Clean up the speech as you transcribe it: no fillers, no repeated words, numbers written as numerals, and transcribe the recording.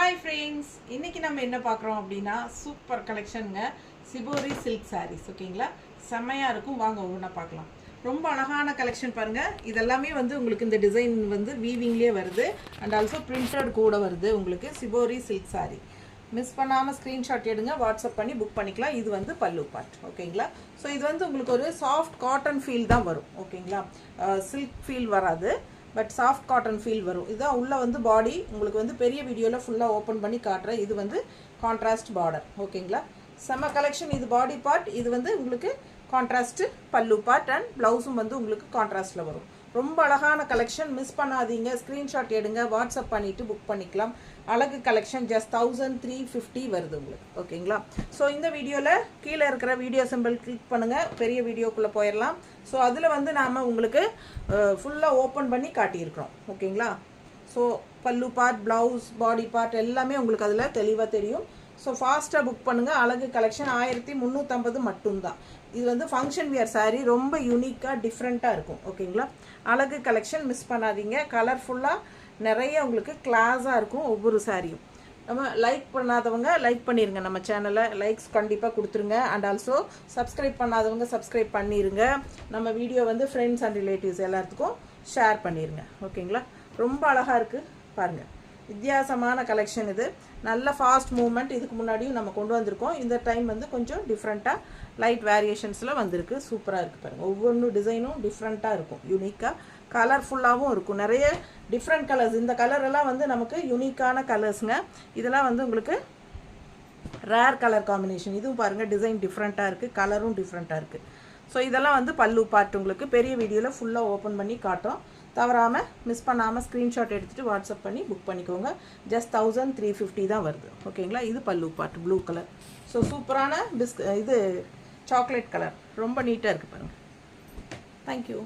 Hi friends, இன்றைக்கி நம்ம என்ன பார்க்குறோம் அப்படின்னா சூப்பர் கலெக்ஷனுங்க. Shibori silk saris. ஓகேங்களா, செம்மையாக இருக்கும். வாங்க ஒவ்வொன்றா பார்க்கலாம். ரொம்ப அழகான கலெக்ஷன் பாருங்கள். இதெல்லாமே உங்களுக்கு இந்த டிசைன் வீவிங்லேயே வருது அண்ட் ஆல்சோ பிரிண்டட் கூட வருது. உங்களுக்கு சிபோரி சில்க் சாரீ மிஸ் பண்ணாமல் ஸ்க்ரீன்ஷாட் எடுங்க, வாட்ஸ்அப் பண்ணி புக் பண்ணிக்கலாம். இது பல்லு பார்ட். ஓகேங்களா, ஸோ இது உங்களுக்கு ஒரு சாஃப்ட் காட்டன் ஃபீல் தான் வரும். ஓகேங்களா, சில்க் ஃபீல் வராது, பட் சாஃப்ட் காட்டன் ஃபீல் வரும். இதுதான் உள்ளே பாடி. உங்களுக்கு பெரிய வீடியோவில் ஃபுல்லாக ஓப்பன் பண்ணி காட்டுறேன். இது கான்ட்ராஸ்ட் பார்டர். ஓகேங்களா, செம்ம கலெக்ஷன். இது பாடி பார்ட். இது உங்களுக்கு கான்ட்ராஸ்ட்டு பல்லு பார்ட் அண்ட் ப்ளவுஸும் உங்களுக்கு கான்ட்ராஸ்ட்டில் வரும். ரொம்ப அழகான கலெக்ஷன். மிஸ் பண்ணாதீங்க, ஸ்க்ரீன்ஷாட் எடுங்க, வாட்ஸ்அப் பண்ணிவிட்டு புக் பண்ணிக்கலாம். அழகு கலெக்ஷன். ஜஸ்ட் 1350 வருது உங்களுக்கு. ஓகேங்களா, ஸோ இந்த வீடியோவில் கீழே இருக்கிற வீடியோ சிம்பிள் கிளிக் பண்ணுங்கள், பெரிய வீடியோக்குள்ளே போயிடலாம். ஸோ அதில் நாம் உங்களுக்கு ஃபுல்லாக ஓப்பன் பண்ணி காட்டியிருக்கிறோம். ஓகேங்களா, ஸோ பல்லு பார்ட், ப்ளவுஸ், பாடி பார்ட் எல்லாமே உங்களுக்கு அதில் தெளிவாக தெரியும். ஸோ ஃபாஸ்ட்டாக புக் பண்ணுங்கள். அழகு கலெக்ஷன் 1350 மட்டும்தான். இது ஃபங்க்ஷன் வியர் சாரீ. ரொம்ப யூனிக்காக டிஃப்ரெண்ட்டாக இருக்கும். ஓகேங்களா, அழகு கலெக்ஷன். மிஸ் பண்ணாதீங்க. கலர்ஃபுல்லாக நிறைய உங்களுக்கு கிளாஸாக இருக்கும் ஒவ்வொரு சாரியும். நம்ம லைக் பண்ணாதவங்க லைக் பண்ணிடுங்க, நம்ம சேனலை லைக்ஸ் கண்டிப்பாக கொடுத்துருங்க. அண்ட் ஆல்சோ சப்ஸ்கிரைப் பண்ணாதவங்க சப்ஸ்கிரைப் பண்ணிடுங்க. நம்ம வீடியோ ஃப்ரெண்ட்ஸ் அண்ட் ரிலேட்டிவ்ஸ் எல்லாத்துக்கும் ஷேர் பண்ணிடுங்க. ஓகேங்களா, ரொம்ப அழகாக இருக்குது பாருங்கள். வித்தியாசமான கலெக்ஷன். இது நல்ல ஃபாஸ்ட் மூவ்மெண்ட். இதுக்கு முன்னாடியும் நம்ம கொண்டு வந்திருக்கோம். இந்த டைம் கொஞ்சம் டிஃப்ரெண்ட்டாக லைட் வேரியேஷன்ஸில் வந்திருக்கு. சூப்பராக இருக்குது பாருங்கள். ஒவ்வொன்றும் டிசைனும் டிஃப்ரெண்ட்டாக இருக்கும், யூனிக்காக கலர்ஃபுல்லாகவும் இருக்கும். நிறைய டிஃப்ரெண்ட் கலர்ஸ். இந்த கலரெல்லாம் நமக்கு யூனிக்கான கலர்ஸுங்க. இதெல்லாம் உங்களுக்கு ரேர் கலர் காம்பினேஷன். இதுவும் பாருங்கள், டிசைன் டிஃப்ரெண்ட்டாக இருக்குது, கலரும் டிஃப்ரெண்ட்டாக இருக்குது. ஸோ இதெல்லாம் பல்லு பார்ட். உங்களுக்கு பெரிய வீடியோவில் ஃபுல்லாக ஓப்பன் பண்ணி காட்டும். தவறாமல் மிஸ் பண்ணாமல் ஸ்க்ரீன்ஷாட் எடுத்துகிட்டு வாட்ஸ்அப் பண்ணி புக் பண்ணிக்கோங்க. ஜஸ்ட் 1350 தான் வருது. ஓகேங்களா, இது பல்லு பார்ட், ப்ளூ கலர். ஸோ சூப்பரான இது சாக்லேட் கலர். ரொம்ப நீட்டாக இருக்குது பாருங்கள். தேங்க்யூ.